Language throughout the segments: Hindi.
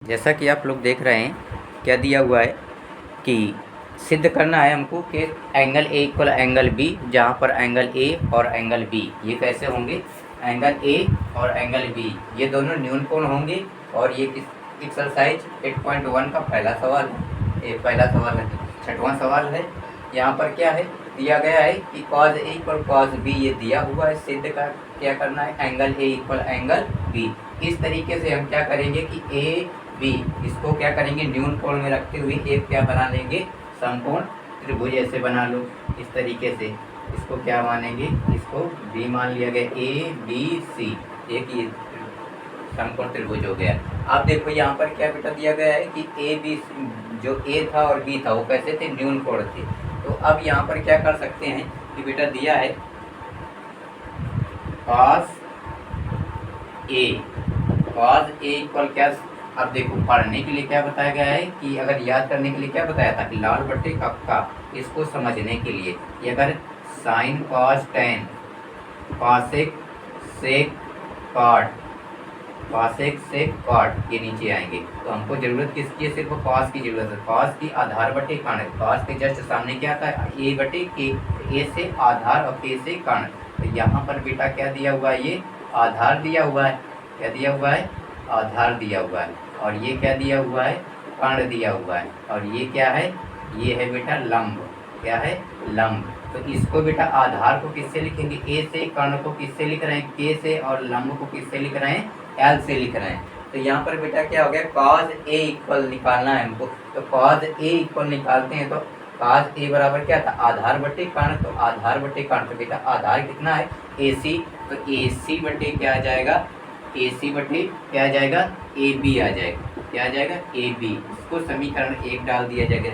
जैसा कि आप लोग देख रहे हैं, क्या दिया हुआ है कि सिद्ध करना है हमको कि angle A equal angle B, जहाँ पर एंगल ए और एंगल बी ये कैसे होंगे, एंगल ए और एंगल बी ये दोनों न्यून कोण होंगे। और ये किस एक्सरसाइज 8.1 का पहला सवाल है, ये पहला सवाल है, छठवां सवाल है। यहाँ पर क्या है दिया गया है कि cos A equal cos B ये दिया हुआ है। सिद्ध का क्या करना है, angle A equal angle B. इस तरीके से हम क्या करेंगे कि ए बी इसको क्या करेंगे, न्यून कोण में रखते हुए एक क्या बना लेंगे, समकोण त्रिभुज ऐसे बना लो। इस तरीके से इसको क्या मानेंगे, इसको बी मान लिया गया, ए बी सी एक ये समकोण त्रिभुज हो गया। अब देखो यहाँ पर क्या बेटा दिया गया है कि ए बी, जो ए था और बी था वो कैसे थे, न्यून कोण थे। तो अब यहाँ पर क्या कर सकते हैं कि बेटा दिया है cos ए इक्वल क्या, अब देखो पढ़ने के लिए क्या बताया गया है कि अगर याद करने के लिए क्या बताया था कि लाल बट्टे कक्का, इसको समझने के लिए ये अगर sine cos tan cosec sec cot cosec sec cot ये नीचे आएंगे। तो हमको जरूरत किसकी है, सिर्फ कॉस की जरूरत है। कॉस की आधार बटे कर्ण, कॉस के जस्ट सामने क्या था, ए बटे के, ए से आधार और के से कर्ण। तो यहाँ पर बेटा क्या दिया हुआ है, ये आधार दिया हुआ है, क्या दिया हुआ है, आधार दिया हुआ है। और ये क्या दिया हुआ है, कर्ण दिया हुआ है। और ये क्या है, ये है बेटा लंब, क्या है, लंब। तो इसको बेटा आधार को किससे लिखेंगे, ए से, कर्ण को किससे लिख रहे हैं, के से, और लंब को किससे लिख रहे हैं, एल से लिख रहे हैं। तो यहाँ पर बेटा क्या हो गया, कॉस ए इक्वल निकालना है हमको। तो कॉस ए इक्वल निकालते हैं तो कॉस ए बराबर क्या था, आधार बटे कर्ण। तो आधार बटे कर्ण, तो बेटा आधार कितना है, ए सी। तो ए सी बटे क्या आ जाएगा, ए सी बटे क्या आ जाएगा, ए बी आ जाएगा, क्या आ जाएगा, ए बी। इसको समीकरण 1 डाल दिया जाएगा।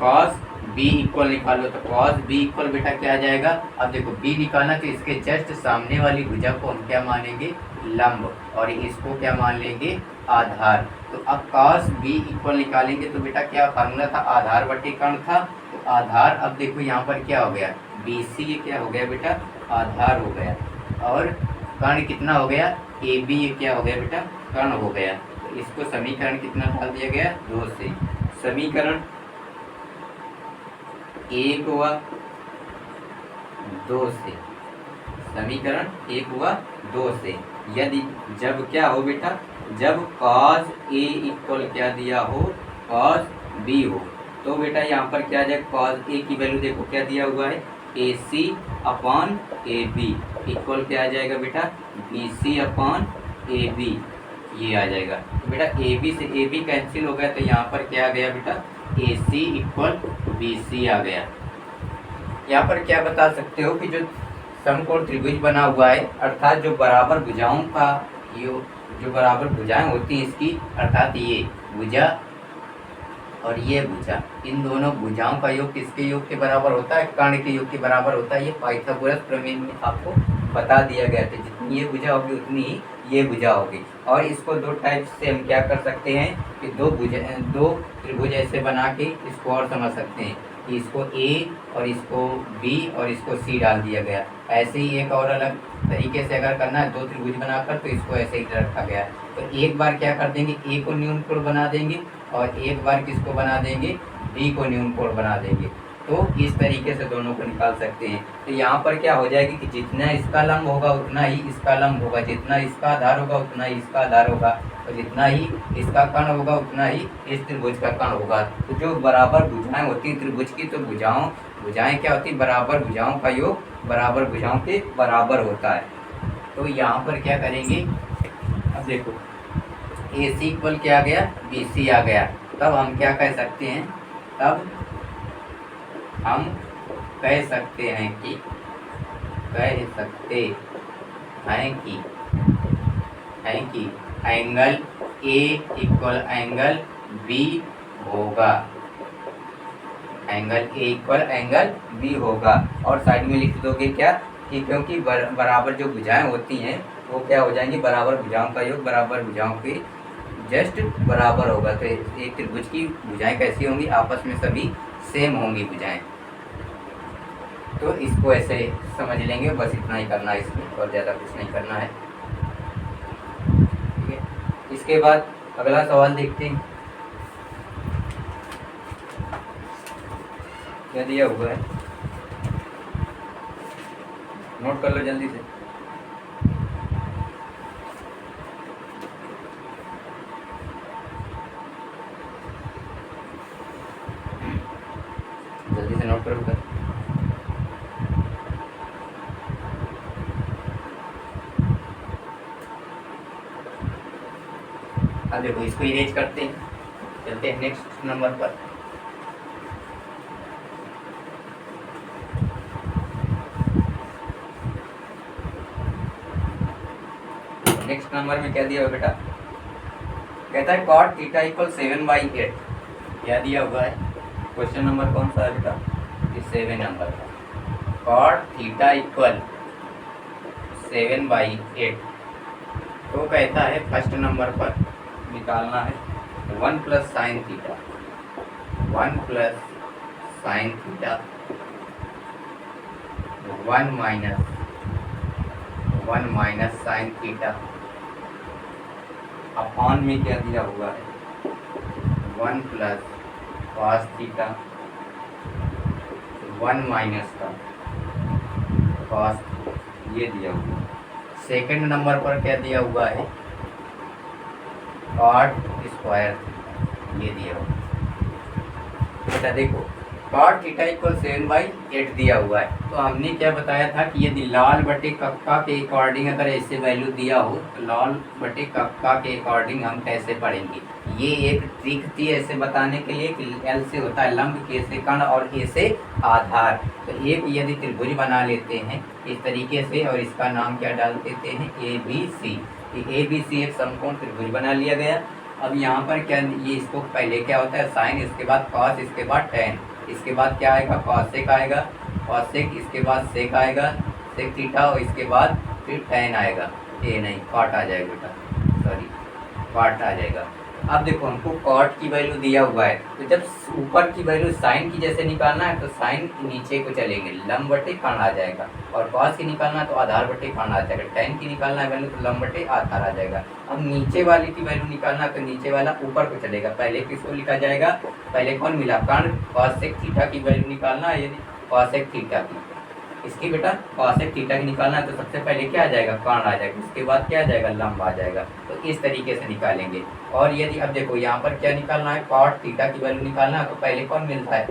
कॉस बी इक्वल निकालो, तो कॉस बी इक्वल बेटा क्या आ जाएगा, अब देखो बी निकालना तो इसके जस्ट सामने वाली भुजा को हम क्या मानेंगे, लंब, और इसको क्या मान लेंगे, आधार। तो अब कॉस बी इक्वल निकालेंगे तो बेटा क्या फार्मूला था, आधार बटे कर्ण था। तो आधार, अब देखो यहाँ पर क्या हो गया, बी सी ये क्या हो गया बेटा, आधार हो गया। और कर्ण कितना हो गया, ए बी ये क्या हो गया बेटा, कर्ण हो गया। तो इसको समीकरण कितना डाल दिया गया, 2 से। समीकरण 1 हुआ 2 से, समीकरण 1 हुआ 2 से। यदि जब क्या हो बेटा, जब cos a इक्वल क्या दिया हो, cos b हो, तो बेटा यहाँ पर क्या आ जाएगा, cos a की वैल्यू देखो क्या दिया हुआ है, AC अपॉन AB इक्वल क्या आ जाएगा बेटा, BC अपॉन AB ये आ जाएगा। तो बेटा AB से AB कैंसिल हो गया, तो यहाँ पर क्या आ गया बेटा, AC इक्वल BC आ गया। यहाँ पर क्या बता सकते हो कि जो समकोण त्रिभुज बना हुआ है, अर्थात जो बराबर भुजाओं का जो बराबर भुजाएं होती हैं इसकी, अर्थात ये भुजा और ये भुजा, इन दोनों भुजाओं का योग किसके योग के बराबर होता है, कर्ण के योग के बराबर होता है। ये पाइथागोरस प्रमेय में आपको बता दिया गया था, जितनी ये भुजा होगी उतनी ही ये भुजा होगी। और इसको दो टाइप से हम क्या कर सकते हैं कि दो त्रिभुज ऐसे बना के इसको और समझ सकते हैं कि इसको ए और इसको बी और इसको सी डाल दिया गया। ऐसे ही एक और अलग तरीके से अगर करना है, दो त्रिभुज बनाकर, तो इसको ऐसे ही रखा गया। तो एक बार क्या कर देंगे, ए को न्यून कोण बना देंगे, और एक बार किसको बना देंगे, बी को न्यून कोण बना देंगे। तो इस तरीके से दोनों को निकाल सकते हैं। तो यहाँ पर क्या हो जाएगी कि जितना इसका लंब होगा उतना ही इसका लंब होगा, जितना इसका आधार होगा उतना ही इसका आधार होगा, और जितना ही इसका कर्ण होगा उतना ही इस त्रिभुज का कर्ण होगा। तो जो बराबर भुजाएं होती हैं त्रिभुज की, तो भुजाएं क्या होती, बराबर भुजाओं का योग बराबर भुजाओं के बराबर होता है। तो यहाँ पर क्या करेंगे, अब देखो ए सी इक्वल क्या आ गया, बी सी आ गया। तब हम क्या कह सकते हैं, तब हम कह सकते हैं कि angle A equal angle B होगा, angle A equal angle B होगा। और साइड में लिख दोगे क्या कि क्योंकि बराबर जो भुजाएं होती हैं वो क्या हो जाएंगी, बराबर भुजाओं का योग बराबर भुजाओं के जस्ट बराबर होगा। तो एक त्रिभुज की भुजाएं कैसी होंगी, आपस में सभी सेम होंगी भुजाएं। तो इसको ऐसे समझ लेंगे, बस इतना ही करना है इसमें, और ज़्यादा कुछ नहीं करना है, ठीक है। इसके बाद अगला सवाल देखते हैं क्या दिया हुआ है, नोट कर लो जल्दी से। जल्दी से नोट करो बेटा। अब देखो इसको इरेज करते हैं, चलते हैं नेक्स्ट नंबर पर। नेक्स्ट नंबर में क्या दिया हुआ बेटा, कहता है cot थीटा इक्वल 7/8। क्या दिया हुआ है, क्वेश्चन नंबर कौन सा है बेटा, ये 7 नंबर का। cot थीटा इक्वल 7/8 तो कहता है फर्स्ट नंबर पर निकालना है 1 plus sine theta, 1 plus sine theta 1 minus sine theta upon में क्या दिया हुआ है 1 प्लस कॉस थीटा 1 माइनस का कॉस, ये दिया हुआ है। सेकंड नंबर पर क्या दिया हुआ है कॉट स्क्वायर, ये दिया हुआ है बेटा। देखो कॉट थीटा इक्वल 7/8 दिया हुआ है, तो हमने क्या बताया था कि यदि लाल बटे कक्का के अकॉर्डिंग अगर ऐसे वैल्यू दिया हो तो लाल बटे कक्का के अकॉर्डिंग हम कैसे पढ़ेंगे। ये एक ट्रिक थी ऐसे बताने के लिए कि एल से होता है लंब, के से कर्ण और ए से आधार। तो एक यदि त्रिभुज बना लेते हैं इस तरीके से और इसका नाम क्या डाल देते हैं ABC। ए बी सी एक समकोण त्रिभुज बना लिया गया। अब यहाँ पर क्या, ये इसको पहले क्या होता है साइन, इसके बाद कॉस, इसके बाद टेन, इसके बाद क्या आएगा कॉसेक आएगा, कॉसेक, इसके बाद सेक आएगा, सेक थीटा, और इसके बाद फिर टेन आएगा, ये नहीं कॉट आ जाएगा बेटा, सॉरी कॉट आ जाएगा। अब देखो हमको कॉट की वैल्यू दिया हुआ है, तो जब ऊपर की वैल्यू साइन की जैसे निकालना है तो साइन नीचे को चलेंगे, लंब बटे कर्ण आ जाएगा, और कॉस की निकालना है तो आधार बटे कर्ण आ जाएगा, टेन की निकालना है वैल्यू तो लंब बटे आधार आ जाएगा। अब नीचे वाली की वैल्यू निकालना है तो नीचे वाला ऊपर को चलेगा, पहले किसको लिखा जाएगा, पहले कौन मिला कर्ण, कॉसेक थीटा की वैल्यू निकालना है, यदि कॉसेक थीटा की इसकी बेटा कॉसेक थीटा की निकालना है तो सबसे पहले क्या आ जाएगा कर्ण आ जाएगा, उसके बाद क्या आ जाएगा लंब आ जाएगा। तो इस तरीके से निकालेंगे। और यदि अब देखो यहाँ पर क्या निकालना है कॉट थीटा की वैल्यू निकालना है तो पहले कौन मिलता है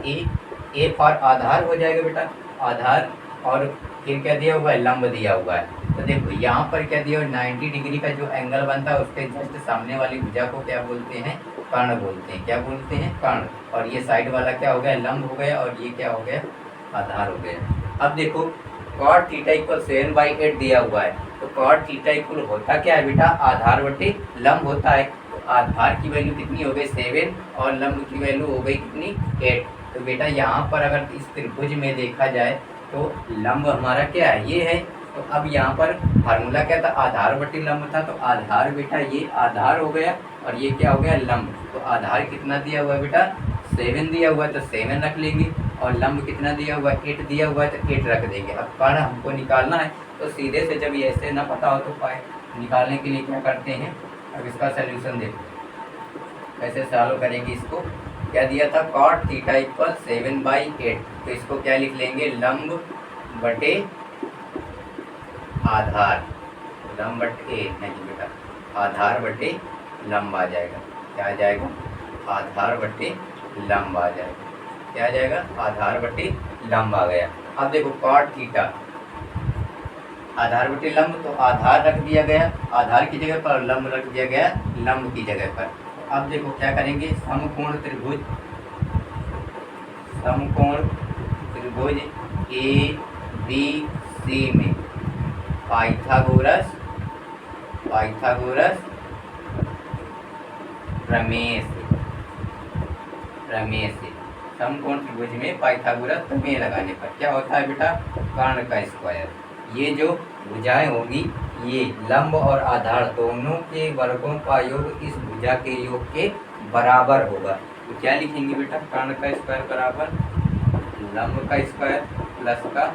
ए फॉर आधार हो जाएगा बेटा, आधार, और फिर क्या दिया हुआ है लंब दिया हुआ है। तो देखो यहाँ पर क्या दिया हुआ 90 डिग्री का जो एंगल बनता है उसके जस्ट सामने वाली भुजा को क्या बोलते हैं कर्ण बोलते हैं, क्या बोलते हैं कर्ण, और ये साइड वाला क्या हो गया लंब हो गया, और ये क्या हो गया आधार हो गया। अब देखो कॉट थीटा इक्वल 7/8 दिया हुआ है, तो कॉट थीटा इक्वल होता क्या है बेटा आधार बटे लंब होता है। तो आधार की वैल्यू कितनी हो गई 7 और लंब की वैल्यू हो गई कितनी 8। तो बेटा यहाँ पर अगर इस त्रिभुज में देखा जाए तो लंब हमारा क्या है ये है। तो अब यहाँ पर फार्मूला क्या था आधार बटे लंब था, तो आधार बेटा ये आधार हो गया और ये क्या हो गया लंब। तो आधार कितना दिया हुआ है बेटा 7 दिया हुआ है तो 7 रख लेंगे, और लंब कितना दिया हुआ है 8 दिया हुआ है तो 8 रख देंगे। अब कर्ण हमको निकालना है तो सीधे से जब ये ऐसे ना पता हो तो पाए निकालने के लिए क्या करते हैं, अब इसका सलूशन देखो कैसे सॉल्व करेंगे इसको। क्या दिया था कॉट थीटा इक्वल 7/8, तो इसको क्या लिख लेंगे लंब बटे आधार, लंब बटे नहीं बेटा आधार बटे लंब आ जाएगा, क्या आ जाएगा आधार बटे लंब आ जाएगा, क्या आ जाएगा आधार बटे लंब आ गया। अब देखो कॉट थीटा आधार बटे लंब, तो आधार रख दिया गया आधार की जगह पर, लंब रख दिया गया लंब की जगह पर। अब देखो क्या करेंगे समकोण त्रिभुज, समकोण त्रिभुज ABC में पाइथागोरस प्रमेय से समकोण त्रिभुज में पाइथागोरस प्रमेय लगाने पर क्या होता है बेटा कर्ण का स्क्वायर। ये जो भुजाएं होगी ये लंब और आधार दोनों के वर्गों का योग इस भुजा के योग के बराबर होगा। तो क्या लिखेंगे बेटा कर्ण का स्क्वायर बराबर लंब का स्क्वायर प्लस का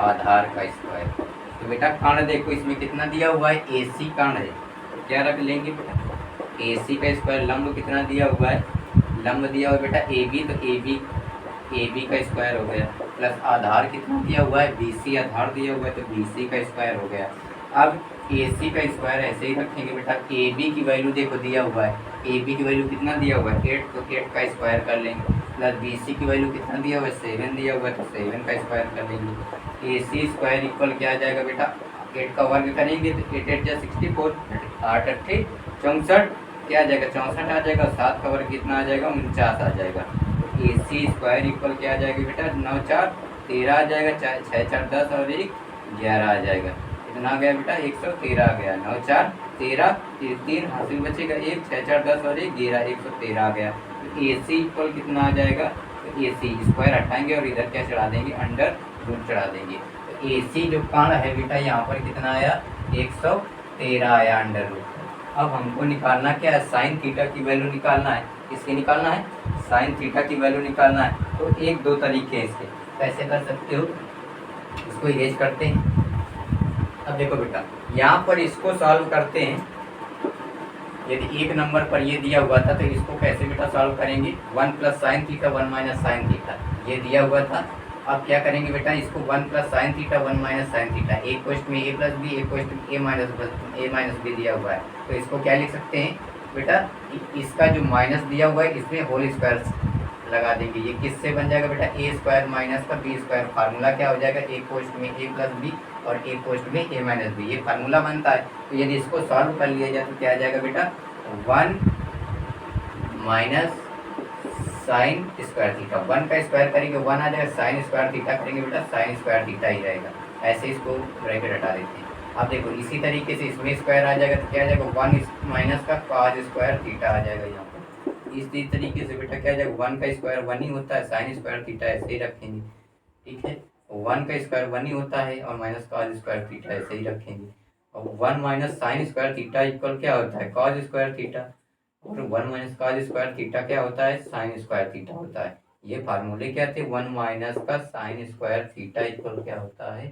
आधार का स्क्वायर। तो बेटा कर्ण देखो इसमें कितना दिया हुआ है AC कर्ण है, तो क्या रख लेंगे बेटा AC का स्क्वायर लंब कितना दिया हुआ है, लंब दिया हुआ है बेटा AB, तो AB का स्क्वायर हो गया, प्लस आधार कितना दिया हुआ है, BC आधार दिया हुआ है, तो BC का स्क्वायर हो गया। अब AC का स्क्वायर ऐसे ही रखेंगे बेटा, AB की वैल्यू देखो दिया हुआ है, AB की वैल्यू कितना दिया हुआ है 8, तो 8 का स्क्वायर कर लेंगे, प्लस BC की वैल्यू कितना दिया हुआ है 7 दिया हुआ है, तो 7 का स्क्वायर कर लेंगे। AC स्क्वायर इक्वल क्या आ जाएगा बेटा, 8 का वर्ग करेंगे तो 8 8 जा 64, 8 8 64, क्या आ जाएगा 64 आ जाएगा, 7 का वर्ग कितना आ जाएगा 49 आ जाएगा। AC स्क्वायर इक्वल क्या आ जाएगा बेटा 9 4 13 आ जाएगा, 6 4 10 और 1 11 आ जाएगा, कितना आ गया बेटा 113 आ गया, 9 4 13 3 हासिल बचेगा 1, 6 4 10 और 1 11 113 आ गया। तो AC इक्वल कितना आ जाएगा, तो AC स्क्वायर हटाएंगे और इधर क्या चढ़ा देंगे, अंडर रूट चढ़ा देंगे, तो AC जो कण है बेटा यहाँ पर कितना आया 113 आया अंडर रूट। अब हमको निकालना क्या है, साइन थीटा की वैल्यू निकालना है, किसकी निकालना है, साइन थीटा की वैल्यू निकालना है। तो एक दो तरीके हैं इसके, कैसे कर सकते हो, इसको इरेज करते हैं। अब देखो बेटा यहाँ पर इसको सॉल्व करते हैं, यदि एक नंबर पर ये दिया हुआ था तो इसको कैसे बेटा सॉल्व करेंगे, 1 plus sine theta 1 minus sine theta ये दिया हुआ था। अब क्या करेंगे बेटा, इसको 1 plus sine theta 1 minus sine theta, एक क्वेश्चन में a प्लस बी, एक क्वेश्चन में a माइनस बी दिया हुआ है, तो इसको क्या लिख सकते हैं बेटा, इसका जो माइनस दिया हुआ है इसमें होल स्क्वायर लगा देंगे, ये किससे बन जाएगा बेटा ए स्क्वायर माइनस का बी स्क्वायर, फार्मूला क्या हो जाएगा, एक क्वेश्चन में a प्लस बी और एक क्वेश्चन में a माइनस बी, ये फार्मूला बनता है। तो यदि इसको सॉल्व कर लिया जाए तो क्या आ जाएगा बेटा 1 माइनस साइन स्क्वायर थीटा, 1 का स्क्वायर करेंगे 1 आ जाएगा, साइन स्क्वायर थीटा करेंगे बेटा साइन स्क्वायर थीटा ही रहेगा, ऐसे इसको ब्रैकेट हटा देते हैं। अब देखो इसी तरीके से इसमें स्क्वायर आ जाएगा तो क्या आ जाएगा 1 माइनस का कॉस स्क्वायर थीटा आ जाएगा यहाँ पर। इसी तरीके से बेटा क्या आ जाएगा 1 का स्क्वायर 1 ही होता है, साइन स्क्वायर थीटा ऐसे ही रखेंगे, ठीक है, 1 का स्क्वायर 1 ही होता है और माइनस कॉस स्क्वायर थीटा ऐसे ही रखेंगे। और 1 minus sine square theta equal क्या होता है कॉस स्क्वायर थीटा, और 1 माइनस कॉस स्क्वायर थीटा क्या होता है साइन स्क्वायर थीटा होता है। ये फार्मूले क्या थे, 1 माइनस का साइन स्क्वायर थीटा इक्वल क्या होता है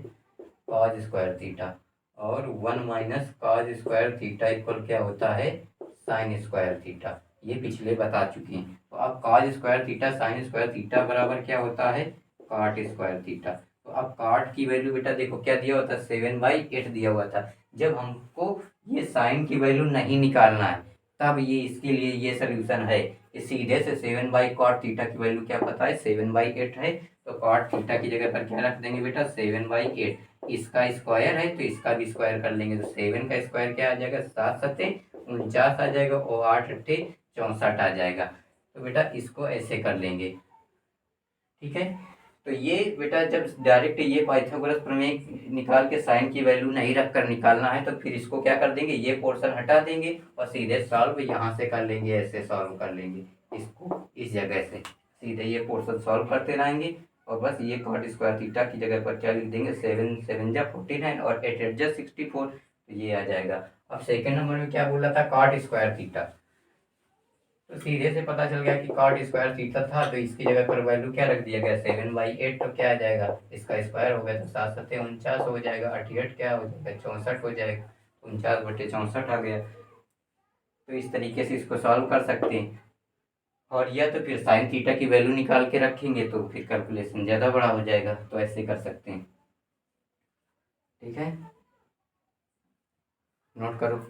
कॉस स्क्वायर थीटा, और 1 minus cos square theta equal क्या होता है साइन स्क्वायर थीटा, ये पिछले बता चुके हैं। तो अब cos square theta sine square theta बराबर क्या होता है कॉट स्क्वायर थीटा। तो अब कॉट की वैल्यू बेटा देखो क्या दिया हुआ था 7/8 दिया हुआ था, जब हमको ये साइन की वैल्यू नहीं निकालना है तब ये इसके लिए ये सोल्यूशन है, सीधे से 7/cot थीटा की वैल्यू क्या पता है 7/8 है, तो cot थीटा की जगह पर क्या रख देंगे बेटा 7/8, इसका स्क्वायर है तो इसका भी स्क्वायर कर लेंगे, तो 7 का स्क्वायर क्या आ जाएगा 7 7 49 आ जाएगा और 8 8 64 आ जाएगा। तो बेटा इसको ऐसे कर लेंगे, ठीक है। तो ये बेटा जब डायरेक्ट ये पाइथागोरस प्रमेय निकाल के साइन की वैल्यू नहीं रख कर निकालना है तो फिर इसको क्या कर देंगे ये पोर्शन हटा देंगे और सीधे सॉल्व यहाँ से कर लेंगे, ऐसे सॉल्व कर लेंगे इसको इस जगह से, सीधे ये पोर्शन सॉल्व करते रहेंगे और बस ये कॉट स्क्वायर थीटा की जगह पर क्या लिख देंगे 7 7 जा 49 और 8 8 जा 64, तो ये आ जाएगा। अब सेकेंड नंबर में क्या बोला था कॉट स्क्वायर थीटा, तो सीधे से पता चल गया कि कॉट स्क्वायर थीटा था तो इसकी जगह पर वैल्यू क्या रख दिया गया 7/8, तो क्या आ जाएगा इसका स्क्वायर हो गया तो 7 7 49 हो जाएगा, 88 क्या हो जाएगा 64 हो जाएगा, 49/64 आ गया। तो इस तरीके से इसको सॉल्व कर सकते हैं, और या तो फिर साइन थीटा की वैल्यू निकाल के रखेंगे तो फिर कैलकुलेशन ज़्यादा बड़ा हो जाएगा, तो ऐसे कर सकते हैं, ठीक है, नोट करो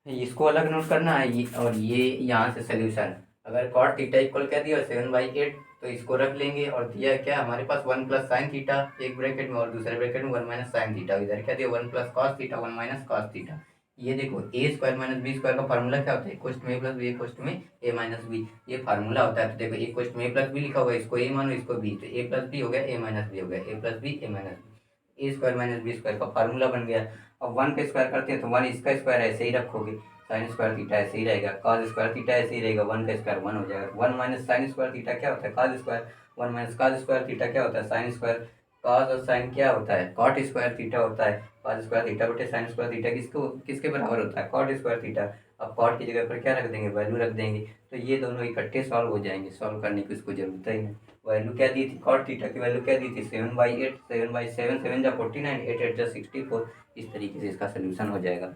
इसको अलग नोट करना है ये, और ये यहाँ से सोल्यूशन अगर कॉट थीटा इक्वल क्या दिया 7/8 तो इसको रख लेंगे, और दिया क्या हमारे पास 1 प्लस साइन थीटा एक ब्रैकेट में और दूसरे ब्रैकेट में 1 माइनस साइन थीटा, इधर क्या दिया 1 plus cos theta 1 minus cos theta. ये देखो ए स्क्वायर माइनस बी स्क्वायर का फार्मूला क्या होता है क्वेश्चन में ए प्लस बी एक क्वेश्चन में ए माइनस बी, ये फार्मूला होता है। तो देखो एक क्वेश्चन में ए प्लस बी लिखा हुआ है, इसको ए मानो इसको बी, तो ए प्लस बी हो गया ए माइनस बी हो गया, ए प्लस बी ए माइनस बी, ए स्क्वायर माइनस बी स्क्वायर का फार्मूला बन गया। अब 1 का स्क्वायर करते हैं तो 1 इसका स्क्वायर ऐसे ही रखोगे, साइन स्क्वायर थीटा ऐसे ही रहेगा, कॉस स्क्वायर थीटा ऐसे ही रहेगा, 1 का स्क्वायर 1 हो जाएगा, 1 माइनस साइन स्क्वायर थीटा क्या होता है cos square, 1 minus cos square theta क्या होता है साइन स्क्वायर, कॉस और साइन क्या होता है कॉट स्क्वायर थीटा होता है, कॉस स्क्वायर थीटा बटे साइन स्क्वायर थीटा किसको किसके बराबर होता है कॉट स्क्वायर थीटा। अब कॉट की जगह पर क्या रख देंगे वैल्यू रख देंगे, तो ये दोनों इकट्ठे सॉल्व हो जाएंगे, सॉल्व करने की उसको जरूरत ही नहीं। वैल्यू क्या दी थी कॉट थीटा की वैल्यू क्या दी थी 7/8, 7/7 7 जा 49 8 8 जा 64, इस तरीके से इसका सोल्यूशन हो जाएगा।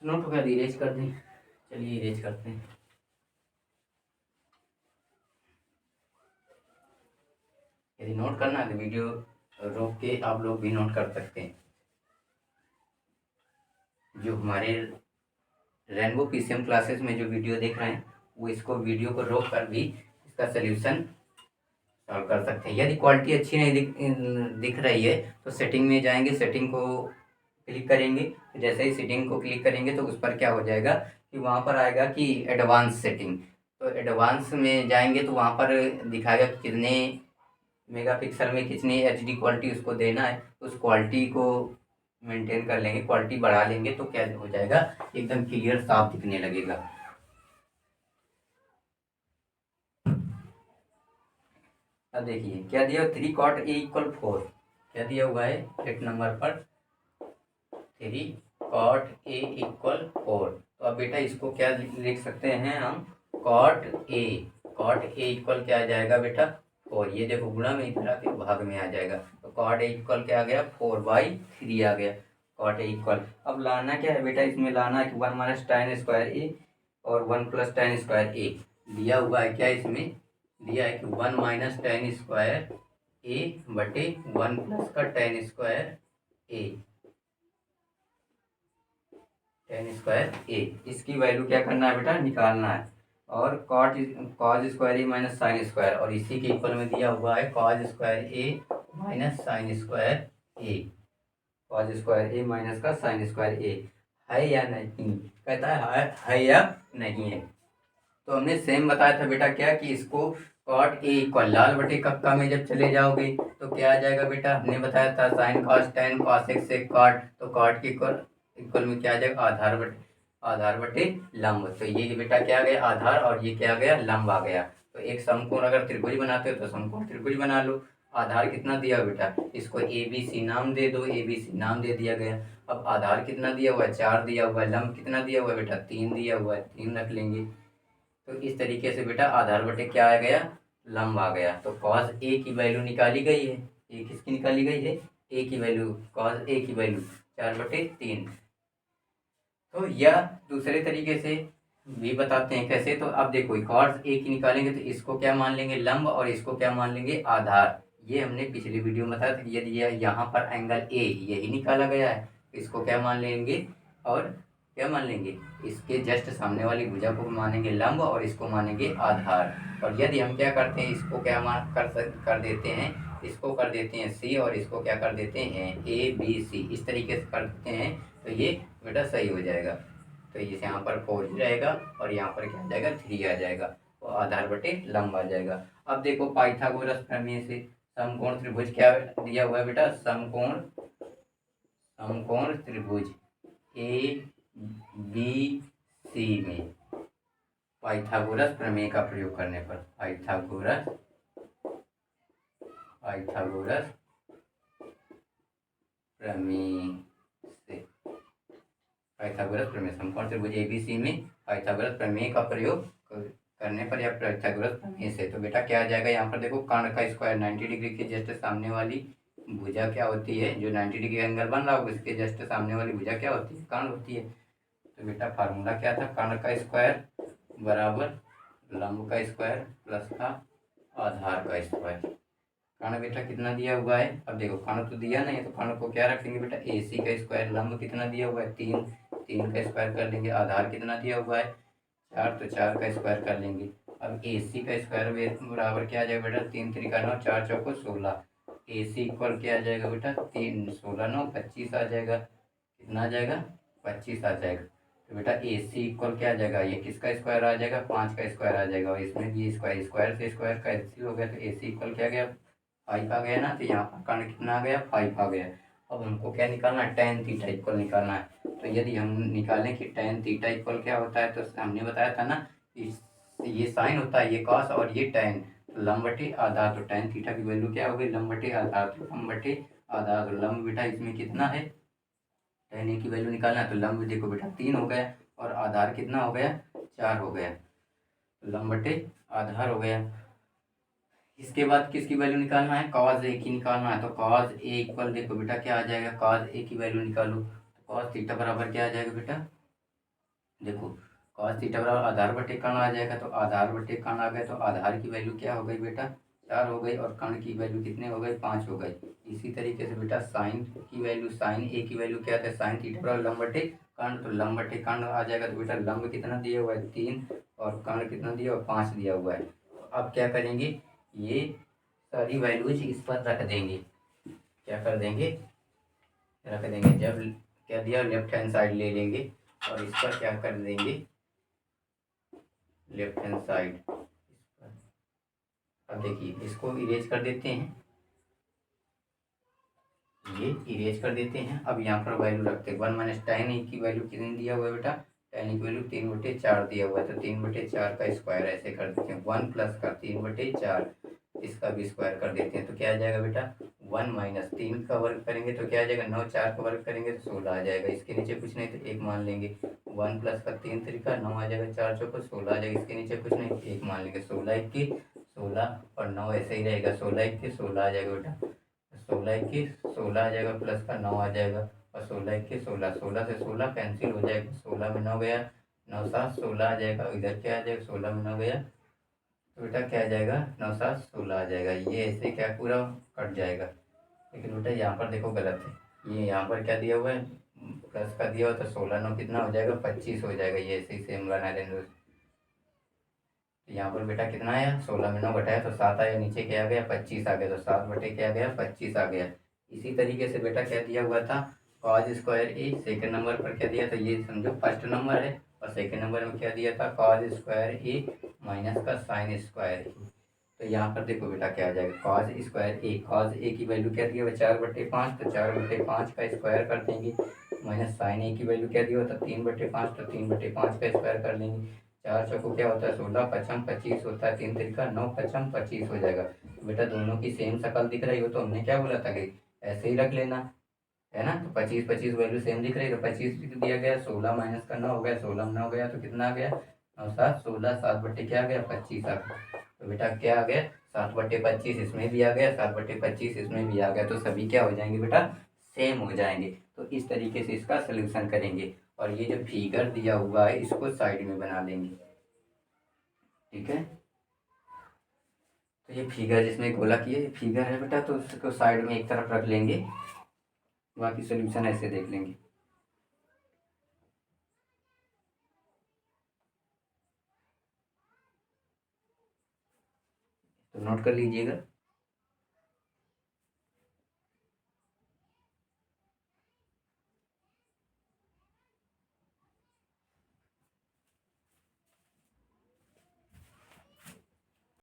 नोट हो गया, इरेज कर दें। चलिए इरेज करते हैं। यदि नोट करना है तो वीडियो रोक के आप लोग भी नोट कर सकते हैं। जो हमारे रेनबो पीसीएम क्लासेस में जो वीडियो देख रहे हैं वो इसको वीडियो को रोक कर भी इसका सल्यूशन सॉल्व कर सकते हैं। यदि क्वालिटी अच्छी नहीं दिख रही है तो सेटिंग में जाएंगे, सेटिंग को क्लिक करेंगे। तो जैसे ही सेटिंग को क्लिक करेंगे तो उस पर क्या हो जाएगा कि वहाँ पर आएगा कि एडवांस सेटिंग। तो एडवांस में जाएंगे तो वहाँ पर दिखाएगा कि कितने मेगापिक्सल में कितनी एचडी क्वालिटी उसको देना है। उस क्वालिटी को मेंटेन कर लेंगे, क्वालिटी बढ़ा लेंगे तो क्या हो जाएगा, एकदम क्लियर साफ दिखने लगेगा। अब देखिए क्या दिया, 3 cot a = 4। क्या दिया हुआ है 8 नंबर पर, 3 cot a = 4। तो अब बेटा इसको क्या लिख सकते हैं हम, cot a इक्वल क्या आ जाएगा बेटा 4। ये देखो गुणा में इधर आके भाग में आ जाएगा। तो cot a इक्वल क्या आ गया 4/3 आ गया। cot a इक्वल अब लाना क्या है बेटा, इसमें लाना है कि 1 - tan स्क्वायर a और 1 + tan स्क्वायर a। दिया हुआ है क्या, इसमें दिया है कि 1 - tan स्क्वायर a बटे 1 + का tan square a, tan square a। इसकी वैल्यू क्या करना है बेटा, निकालना है। और cos square a - sin square, और इसी के इक्वल में दिया हुआ है cos square a - sin square a। cos square a - का sin स्क्वायर a है या नहीं, कहता है या नहीं है। तो हमने सेम बताया था बेटा क्या कि इसको cot a इक्वल लाल बटे कक्का में जब चले जाओगे तो क्या आ जाएगा बेटा, हमने बताया था sin cos tan cos x से cot, तो cot के इक्वल में क्या आ जाएगा, आधार बटे लंब। तो ये बेटा क्या आ गया आधार, और ये क्या आ गया लंब आ गया। तो एक समकोण अगर त्रिभुज बनाते हो तो समकोण त्रिभुज बना लो। आधार कितना दिया बेटा, इसको ABC नाम दे दो, ABC नाम दे दिया गया। अब आधार कितना दिया हुआ है 4 दिया हुआ है, लंब कितना दिया हुआ है बेटा 3 दिया हुआ है, 3 रख लेंगे। तो इस तरीके से बेटा आधार बटे क्या आ गया, लंब आ गया। तो cos a की वैल्यू निकाली गई है, ए किसकी निकाली गई है, a की वैल्यू, cos a की वैल्यू 4/3। तो यह दूसरे तरीके से भी बताते हैं कैसे। तो अब देखो cos a की निकालेंगे तो इसको क्या मान लेंगे लंब, और इसको क्या मान लेंगे आधार। ये हमने पिछली वीडियो में बताया था कि यदि यहाँ पर एंगल a यही निकाला गया है तो इसको क्या मान लेंगे, और क्या मान लेंगे, इसके जस्ट सामने वाली भुजा को मानेंगे लंब और इसको मानेंगे आधार। और यदि हम क्या करते हैं, इसको क्या कर देते हैं, इसको कर देते हैं c और इसको क्या कर देते हैं ABC, इस तरीके से कर देते हैं तो ये बेटा सही हो जाएगा। तो इस यहाँ पर 4 ही रहेगा और यहाँ पर क्या आ जाएगा 3 आ जाएगा, तो आधार बटे लंब आ जाएगा। अब देखो पाइथागोरस प्रमेय से समकोण त्रिभुज क्या दिया हुआ है बेटा, समकोण त्रिभुज ABC में पाइथागोरस प्रमेय का प्रयोग करने पर, पाइथागोरस प्रमेय से, पाइथागोरस प्रमेय समकोण त्रिभुज ABC में पाइथागोरस प्रमेय का प्रयोग करने पर या पाइथागोरस प्रमेय से, तो बेटा क्या आ जाएगा, यहाँ पर देखो कर्ण का स्क्वायर 90 डिग्री के जस्ट सामने वाली भुजा क्या होती है, जो 90 डिग्री एंगल बन रहा होगा उसके जस्ट सामने वाली भुजा क्या होती है, कर्ण होती है। तो बेटा फार्मूला क्या था, कर्ण का स्क्वायर बराबर लंब का स्क्वायर प्लस का आधार का स्क्वायर। कर्ण बेटा कितना दिया हुआ है, अब देखो कर्ण तो दिया नहीं तो कर्ण को क्या रखेंगे बेटा AC का स्क्वायर, लंब कितना दिया हुआ है 3, 3 का स्क्वायर कर लेंगे। आधार कितना दिया हुआ है 4, तो 4 का स्क्वायर कर लेंगे। अब AC का स्क्वायर बराबर क्या आ जाएगा बेटा 3 3 का 9, 4 चौको 16। AC इक्वल क्या आ जाएगा बेटा 3 16 9 25 आ जाएगा। कितना आ जाएगा 25 आ जाएगा। तो बेटा AC इक्वल क्या आ जाएगा, ये किसका स्क्वायर आ जाएगा 5 का स्क्वायर आ जाएगा, और इसमें भी स्क्वायर से स्क्वायर कैंसिल हो गया तो AC इक्वल क्या गया 5 आ गया ना। तो यहाँ पर कर्ण कितना आ गया 5 आ गया। अब हमको क्या निकालना है, tan थीटा इक्वल निकालना है। तो यदि हम निकालें कि tan थीटा इक्वल क्या होता है, तो हमने बताया था ना ये साइन होता है, ये कॉस और ये tan, तो लंब बटे आधार। तो tan थीटा की वैल्यू क्या हो गई लंब बटे आधार, तो लंब बटे आधार। तो लंब बेटा इसमें कितना है, tan a की वैल्यू निकालना है तो लंब देखो बेटा 3 हो गया और आधार कितना हो गया 4 हो गया, तो लंब बटे आधार हो गया। इसके बाद किसकी वैल्यू निकालना है, cos a की निकालना है। तो cos a इक्वल देखो बेटा क्या आ जाएगा, cos a की वैल्यू निकालो तो cos थीटा बराबर क्या आ जाएगा बेटा देखो कॉस थीटा बराबर आधार बटे कर्ण आ जाएगा, तो आधार बटे कर्ण आ गए तो आधार की वैल्यू क्या हो गई बेटा 4 हो गई, और कर्ण की वैल्यू कितने हो गए 5 हो गई। इसी तरीके से बेटा साइन की वैल्यू, साइन ए की वैल्यू क्या था, साइन थीटा बराबर लंब बटे कर्ण, तो लंब बटे कर्ण आ जाएगा, तो बेटा लंब कितना दिया हुआ है 3 और कर्ण कितना दिया हुआ है 5 दिया हुआ है। तो अब क्या करेंगे, ये सारी वैल्यूज इस पर रख देंगे, क्या कर देंगे रख देंगे, जब क्या दिया लेफ्ट हैंड साइड ले लेंगे और इस पर क्या कर देंगे लेफ्ट हैंड साइड। अब देखिए इसको इरेज कर देते हैं, ये इरेज कर देते हैं। अब यहाँ पर वैल्यू रखते हैं 1 माइनस tan ए की वैल्यू कितनी दिया हुआ है बेटा, tan ए की वैल्यू 3/4 दिया हुआ है, तो 3/4 का स्क्वायर ऐसे कर देते हैं 1 प्लस का 3/4 इसका भी स्क्वायर कर देते हैं, तो क्या आ जाएगा बेटा 1 माइनस 3 का वर्ग करेंगे तो क्या आ जाएगा 9, 4 का वर्ग करेंगे तो 16 आ जाएगा, इसके नीचे कुछ नहीं तो 1 मान लेंगे, 1 प्लस का 3 तरीका 9 आ जाएगा, 4 चौको 16 आ जाएगा, इसके नीचे कुछ नहीं 1 मान लेंगे, 16 1 16 और 9 ऐसे ही रहेगा, 16 1 16 आ जाएगा बेटा, 16 1 16 आ जाएगा, प्लस का 9 आ जाएगा, और 16 1 16, 16 से 16 कैंसिल हो जाएगा, 16 में 9 गया, 9 7 16 आ जाएगा, इधर क्या आ जाएगा 16 में 9 गया, तो बेटा क्या आ जाएगा 9 7 16 आ जाएगा, ये ऐसे क्या पूरा कट जाएगा। लेकिन बेटा यहाँ पर देखो गलत है, ये यहाँ पर क्या दिया हुआ है प्लस का दिया हुआ, तो 16 9 कितना हो जाएगा 25 हो जाएगा, ये ऐसे ही सेम बना लेंगे। यहाँ पर बेटा कितना आया 16 में 9 घटाया तो 7 आया, नीचे क्या आ गया 25 आ गया, तो 7 बटे क्या आ गया 25 आ गया। इसी तरीके से बेटा क्या दिया हुआ था कॉज स्क्वायर ए, सेकंड नंबर पर क्या दिया था ये समझो फर्स्ट नंबर है, और सेकंड नंबर में क्या दिया था कॉज स्क्वायर ए माइनस का साइन स्क्वायर ए। तो यहाँ पर देखो बेटा क्या आ जाएगा कॉज स्क्वायर ए, कॉज ए की वैल्यू क्या दी हुआ 4/5, तो 4/5 का स्क्वायर कर देंगे, माइनस साइन ए की वैल्यू क्या दी हुआ था 3/5, तो 3/5 का स्क्वायर कर लेंगे, 4 चौको क्या होता है 16 पचम 25 होता है, 3 तरीका 9 पचम 25 हो जाएगा। बेटा दोनों की सेम शक्ल दिख रही हो तो हमने क्या बोला था कि ऐसे ही रख लेना है ना, तो 25 25 वैल्यू सेम दिख रही है, तो 25 दिया गया, 16 माइनस का 9 हो गया, 16 में 9 हो गया तो कितना आ गया 9 7 16, 7 बट्टे क्या आ गया 25 आ गया, तो बेटा क्या आ गया 7/25 इसमें भी आ गया, 7/25 इसमें भी आ गया, तो सभी क्या हो जाएंगे बेटा सेम हो जाएंगे। तो इस तरीके से इसका सोल्यूशन करेंगे, और ये जो फिगर दिया हुआ है इसको साइड में बना लेंगे, ठीक है। तो ये फिगर जिसमें गोला किया ये फिगर है बेटा, तो उसको साइड में एक तरफ रख लेंगे, बाकी सोल्यूशन ऐसे देख लेंगे। तो नोट कर लीजिएगा।